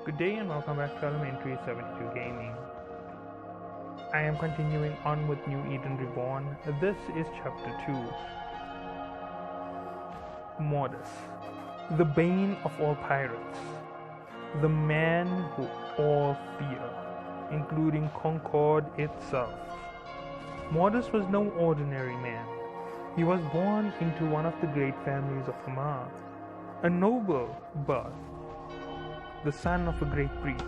Good day and welcome back to Elementary 72 Gaming. I am continuing on with New Eden Reborn. This is Chapter 2. Modus, the bane of all pirates, the man who all fear, including Concord itself. Modus was no ordinary man. He was born into one of the great families of Amar, a noble birth, the son of a great priest.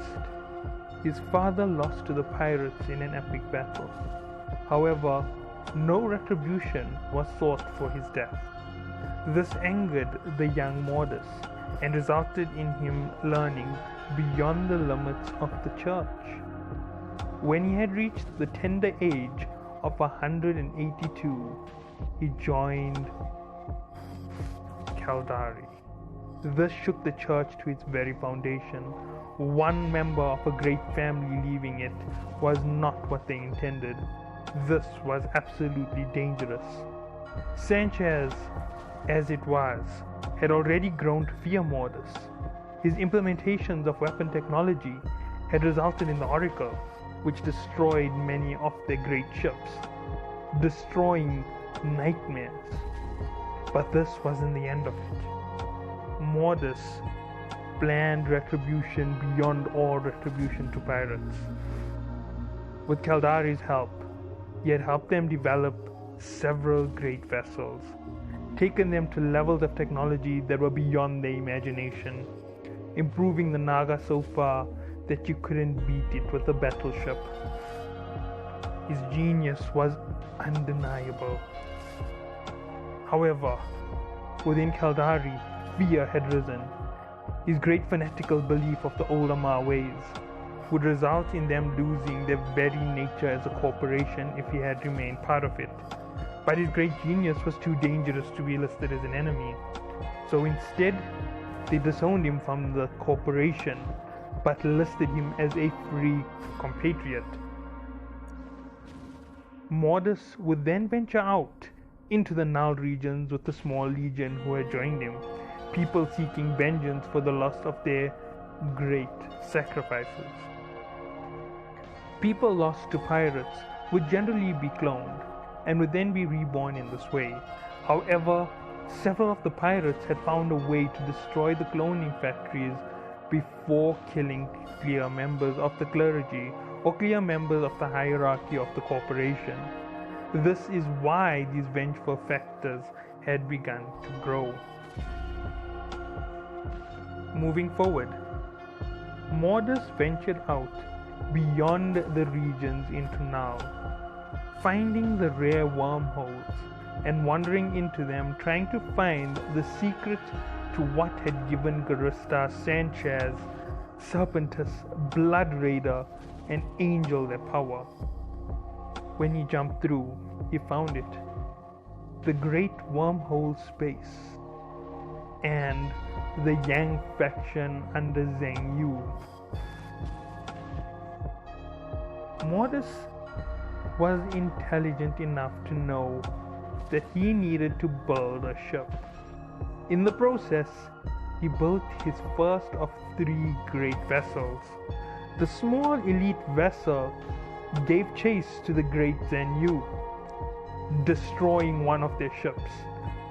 His father lost to the pirates in an epic battle. However, no retribution was sought for his death. This angered the young Modus and resulted in him learning beyond the limits of the church. When he had reached the tender age of 182, he joined Caldari. This shook the church to its very foundation. One member of a great family leaving it was not what they intended. This was absolutely dangerous. Sanchez, as it was, had already grown to fear Modus. His implementations of weapon technology had resulted in the Oracle, which destroyed many of their great ships, destroying nightmares. But this wasn't the end of it. Modus planned retribution beyond all retribution to pirates. With Caldari's help, he had helped them develop several great vessels, taken them to levels of technology that were beyond their imagination, improving the Naga so far that you couldn't beat it with a battleship. His genius was undeniable. However, within Caldari, fear had risen. His great fanatical belief of the old Amar ways would result in them losing their very nature as a corporation if he had remained part of it. But his great genius was too dangerous to be listed as an enemy. So instead, they disowned him from the corporation, but listed him as a free compatriot. Modus would then venture out into the Null regions with the small legion who had joined him, people seeking vengeance for the loss of their great sacrifices. People lost to pirates would generally be cloned and would then be reborn in this way. However, several of the pirates had found a way to destroy the cloning factories before killing clear members of the clergy or clear members of the hierarchy of the corporation. This is why these vengeful factors had begun to grow. Moving forward, Modus ventured out beyond the regions into Null, finding the rare wormholes and wandering into them, trying to find the secret to what had given Garista, Sanchez, Serpentis, Blood Raider, and Angel their power. When he jumped through, he found it, the great wormhole space, and the Yang faction under Zheng Yu. Modus was intelligent enough to know that he needed to build a ship. In the process, he built his first of 3 great vessels. The small elite vessel gave chase to the great Zheng Yu, destroying one of their ships,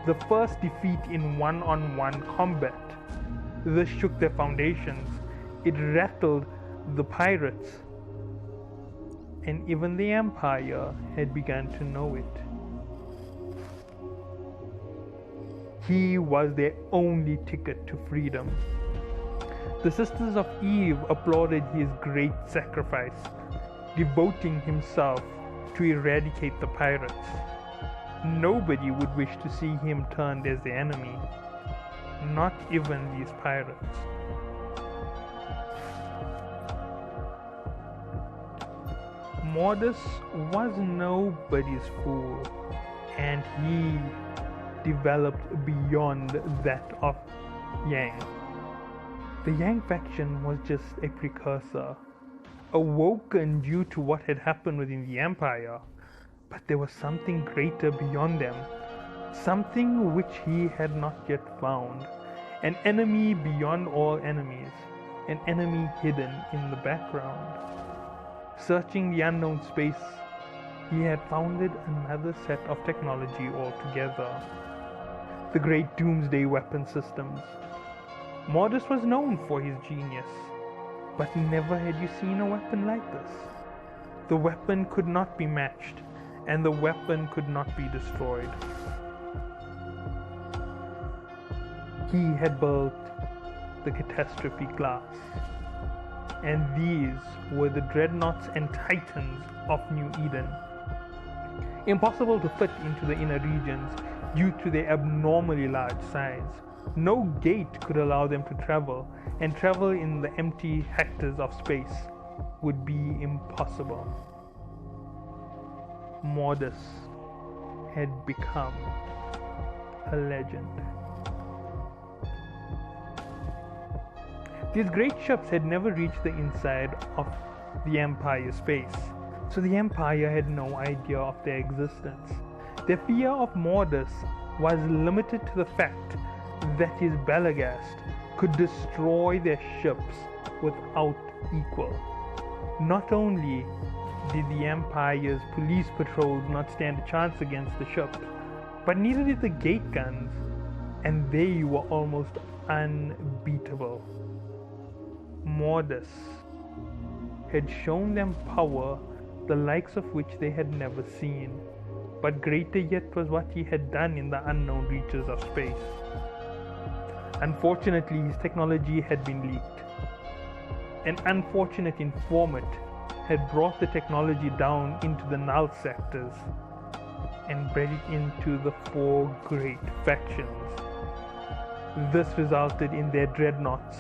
the first defeat in one-on-one combat. This shook their foundations. It rattled the pirates, and even the Empire had begun to know it. He was their only ticket to freedom. The Sisters of Eve applauded his great sacrifice, devoting himself to eradicate the pirates. Nobody would wish to see him turned as the enemy, not even these pirates. Modus was nobody's fool, and he developed beyond that of Yang. The Yang faction was just a precursor, awoken due to what had happened within the Empire, but there was something greater beyond them, something which he had not yet found, an enemy beyond all enemies. an enemy hidden in the background. Searching the unknown space, he had founded another set of technology altogether. The great doomsday weapon systems. Mortis was known for his genius, but never had you seen a weapon like this. The weapon could not be matched, and the weapon could not be destroyed. He had built the catastrophe class, and these were the dreadnoughts and titans of New Eden. Impossible to fit into the inner regions due to their abnormally large size. No gate could allow them to travel, and travel in the empty hectares of space would be impossible. Mortis had become a legend. These great ships had never reached the inside of the Empire's space, so the Empire had no idea of their existence. Their fear of Mortis was limited to the fact that his Balagast could destroy their ships without equal. Not only did the Empire's police patrols not stand a chance against the ships, but neither did the gate guns, and they were almost unbeatable. Mortis had shown them power the likes of which they had never seen, but greater yet was what he had done in the unknown reaches of space. Unfortunately, his technology had been leaked. An unfortunate informant had brought the technology down into the null sectors and bred it into the four great factions. This resulted in their dreadnoughts,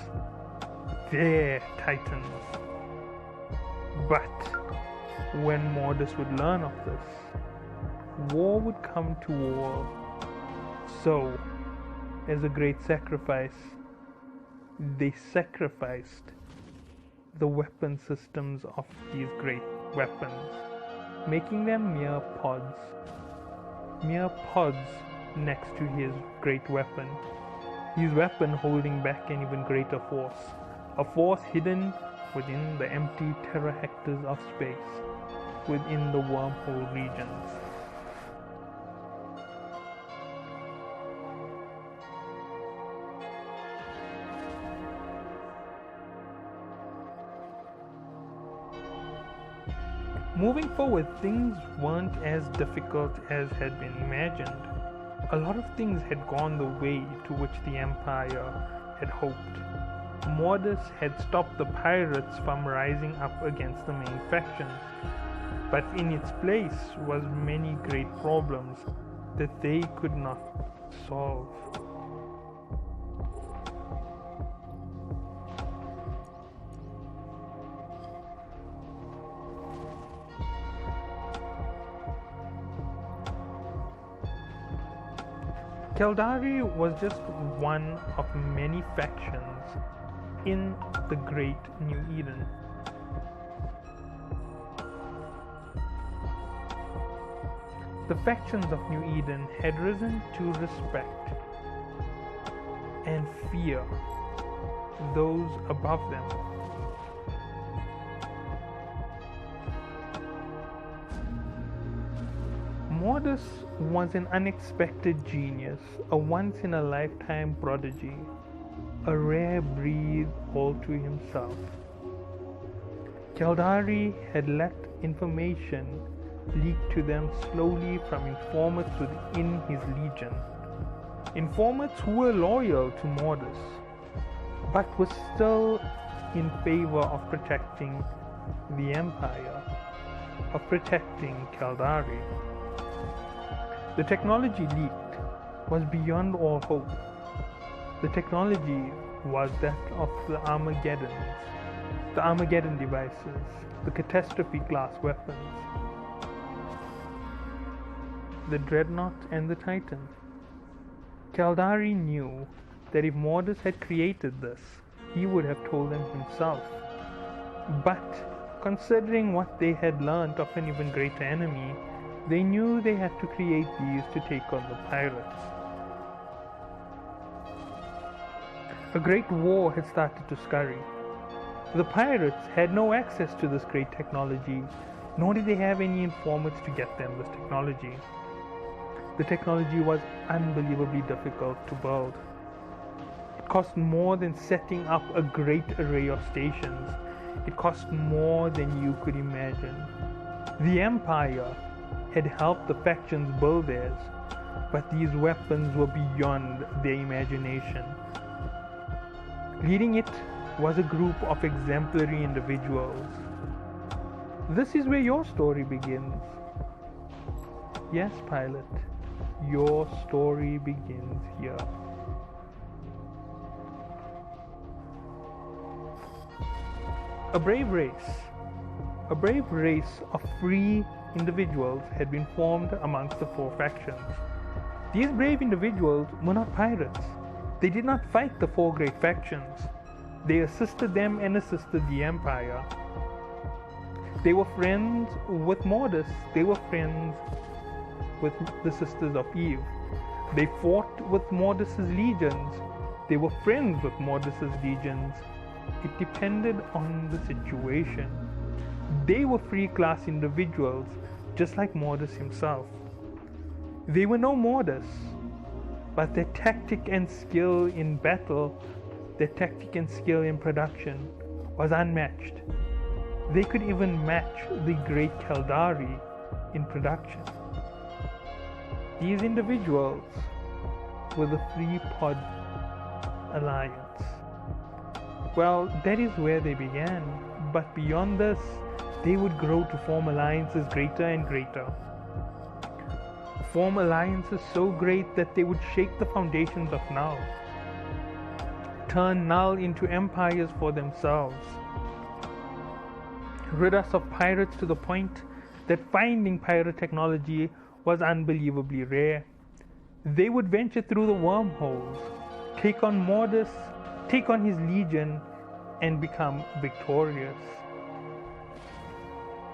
their titans. But when Mortis would learn of this, war would come to war. So, as a great sacrifice, they sacrificed the weapon systems of these great weapons, making them mere pods next to his great weapon, his weapon holding back an even greater force, a force hidden within the empty terahectors of space, within the wormhole regions. Moving forward, things weren't as difficult as had been imagined. A lot of things had gone the way to which the Empire had hoped. Mortis had stopped the pirates from rising up against the main faction, but in its place was many great problems that they could not solve. Caldari was just one of many factions in the Great New Eden. The factions of New Eden had risen to respect and fear those above them. Mortis was an unexpected genius, a once-in-a-lifetime prodigy, a rare breed all to himself. Caldari had let information leak to them slowly from informants within his legion. Informants who were loyal to Mortis, but were still in favor of protecting the Empire, of protecting Caldari. The technology leaked was beyond all hope. The technology was that of the Armageddons, the Armageddon devices, the catastrophe class weapons, the Dreadnought and the Titan. Caldari knew that if Mortis had created this, he would have told them himself. But considering what they had learnt of an even greater enemy, they knew they had to create these to take on the pirates. A great war had started to scurry. The pirates had no access to this great technology, nor did they have any informants to get them this technology. The technology was unbelievably difficult to build. It cost more than setting up a great array of stations. It cost more than you could imagine. The Empire had helped the factions build theirs, but these weapons were beyond their imagination. Leading it was a group of exemplary individuals. This is where your story begins. Yes, pilot, your story begins here. A brave race of free individuals had been formed amongst the four factions. These brave individuals were not pirates. They did not fight the four great factions. They assisted them and assisted the Empire. They were friends with Mortis. They were friends with the Sisters of Eve. They fought with Mortis's legions. They were friends with Mortis's legions. It depended on the situation. They were free class individuals, just like Mortis himself. They were no Mortis, but their tactic and skill in battle, their tactic and skill in production was unmatched. They could even match the great Kaldari in production. These individuals were the Free Pod Alliance. Well, that is where they began, but beyond this, they would grow to form alliances greater and greater. Form alliances so great that they would shake the foundations of Null, turn Null into empires for themselves, rid us of pirates to the point that finding pirate technology was unbelievably rare. They would venture through the wormholes, take on Mortis, take on his legion, and become victorious.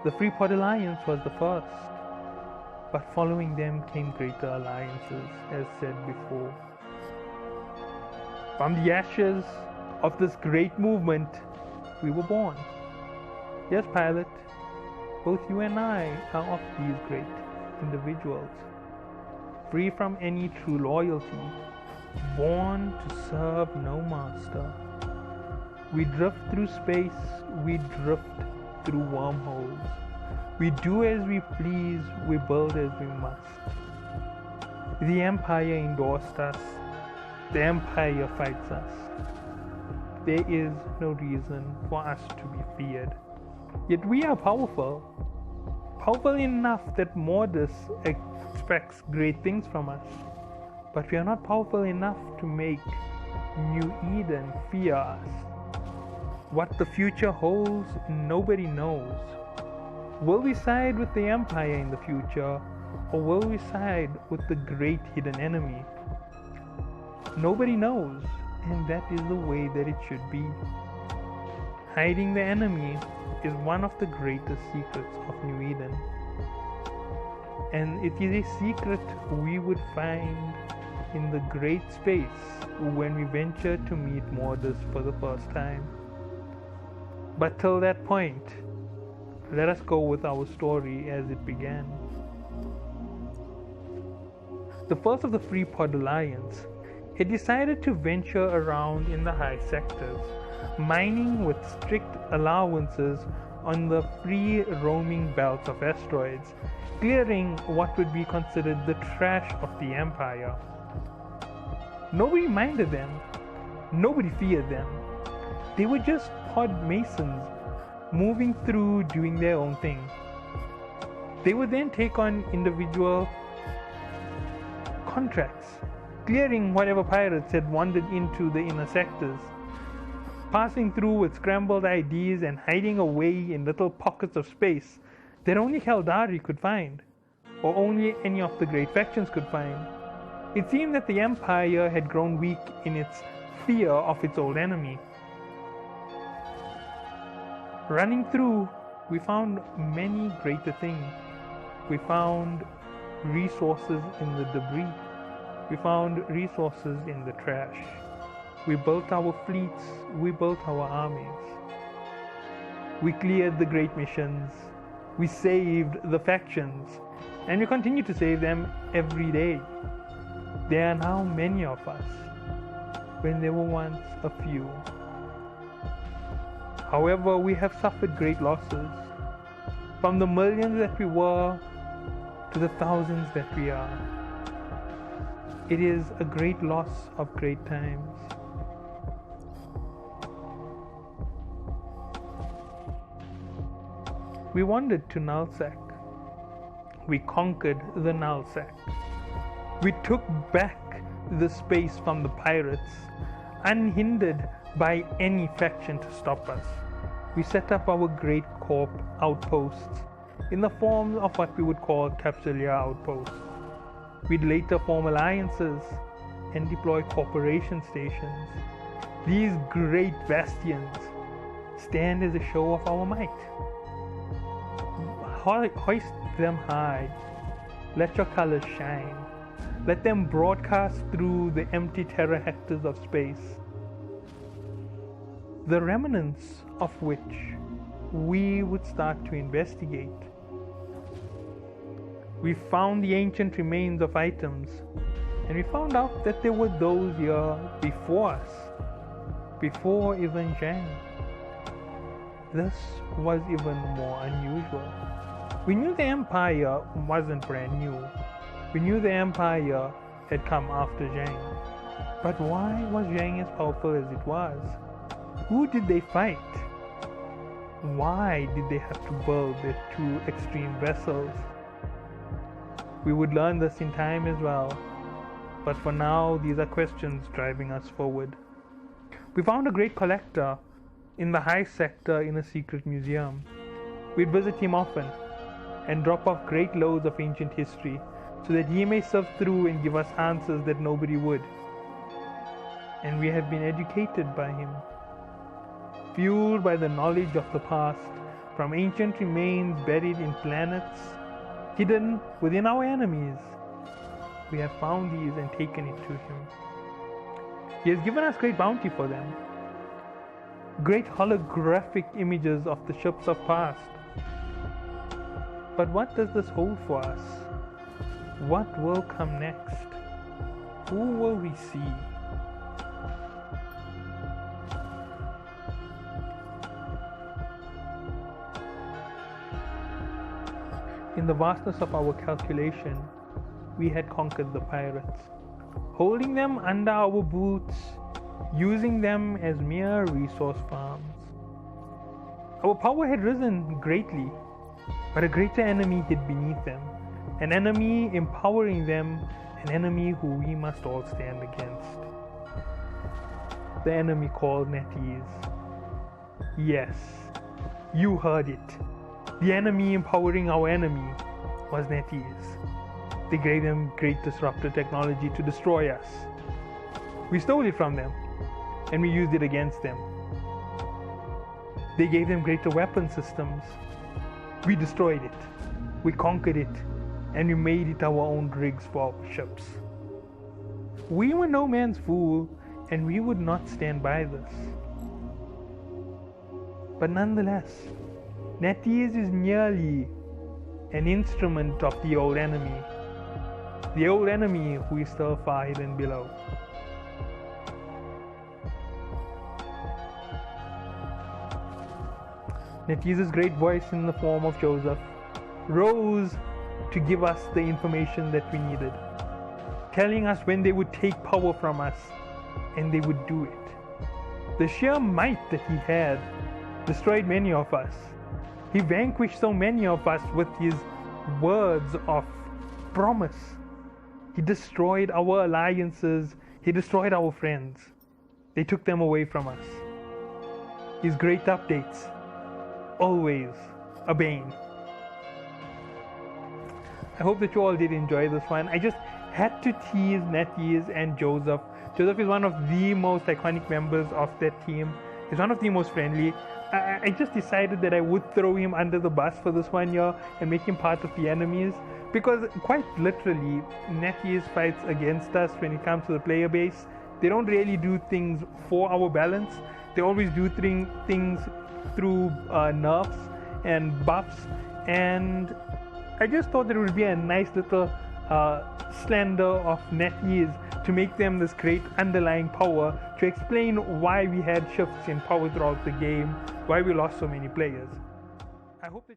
The Freeport Alliance was the first, but following them came greater alliances, as said before. From the ashes of this great movement, we were born. Yes, pilot, both you and I are of these great individuals, free from any true loyalty, born to serve no master. We drift through space, we drift through wormholes. We do as we please, we build as we must. The Empire endorsed us, the Empire fights us. There is no reason for us to be feared. Yet we are powerful enough that Mortis expects great things from us. But we are not powerful enough to make New Eden fear us. What the future holds, nobody knows. Will we side with the Empire in the future, or will we side with the great hidden enemy? Nobody knows, and that is the way that it should be. Hiding the enemy is one of the greatest secrets of New Eden. And it is a secret we would find in the great space when we venture to meet Mortis for the first time. But till that point, let us go with our story as it began. The first of the Free Pod Alliance had decided to venture around in the high sectors, mining with strict allowances on the free roaming belts of asteroids, clearing what would be considered the trash of the Empire. Nobody minded them, nobody feared them. They were just pod masons moving through doing their own thing. They would then take on individual contracts, clearing whatever pirates had wandered into the inner sectors, passing through with scrambled IDs and hiding away in little pockets of space that only Kaldari could find, or only any of the great factions could find. It seemed that the Empire had grown weak in its fear of its old enemy. Running through, we found many greater things. We found resources in the debris. We found resources in the trash. We built our fleets, we built our armies. We cleared the great missions. We saved the factions. And we continue to save them every day. There are now many of us, when there were once a few. However, we have suffered great losses, from the millions that we were to the thousands that we are. It is a great loss of great times. We wandered to Nullsack. We conquered the Nullsack. We took back the space from the pirates, unhindered by any faction to stop us. We set up our great corp outposts in the form of what we would call capsuleer outposts. We'd later form alliances and deploy corporation stations. These great bastions stand as a show of our might. Hoist them high. Let your colors shine. Let them broadcast through the empty terahectares of space, the remnants of which we would start to investigate. We found the ancient remains of items, and we found out that there were those here before us, before even Zhang. This was even more unusual. We knew the Empire wasn't brand new. We knew the Empire had come after Zhang. But why was Zhang as powerful as it was? Who did they fight? Why did they have to build their two extreme vessels? We would learn this in time as well. But for now, these are questions driving us forward. We found a great collector in the high sector in a secret museum. We'd visit him often and drop off great loads of ancient history so that he may sift through and give us answers that nobody would. And we have been educated by him, fueled by the knowledge of the past, from ancient remains buried in planets, hidden within our enemies. We have found these and taken it to him. He has given us great bounty for them, great holographic images of the ships of past. But what does this hold for us? What will come next? Who will we see? In the vastness of our calculation, we had conquered the pirates, holding them under our boots, using them as mere resource farms. Our power had risen greatly, but a greater enemy hid beneath them, an enemy empowering them, an enemy who we must all stand against. The enemy called NetEase. Yes, you heard it. The enemy empowering our enemy was NetEase. They gave them great disruptor technology to destroy us. We stole it from them, and we used it against them. They gave them greater weapon systems. We destroyed it. We conquered it, and we made it our own rigs for our ships. We were no man's fool, and we would not stand by this. But nonetheless, NetEase is merely an instrument of the old enemy who is still far hidden below. NetEase's great voice in the form of Joseph rose to give us the information that we needed, telling us when they would take power from us, and they would do it. The sheer might that he had destroyed many of us. He vanquished so many of us with his words of promise. He destroyed our alliances. He destroyed our friends. They took them away from us. His great updates, always a bane. I hope that you all did enjoy this one. I just had to tease NetEase and Joseph. Joseph is one of the most iconic members of that team. He's one of the most friendly. I just decided that I would throw him under the bus for this 1 year and make him part of the enemies, because quite literally NetEase fights against us when it comes to the player base. They don't really do things for our balance. They always do things through nerfs and buffs, and I just thought that it would be a nice little slender of NetEase to make them this great underlying power, to explain why we had shifts in power throughout the game, why we lost so many players. I hope that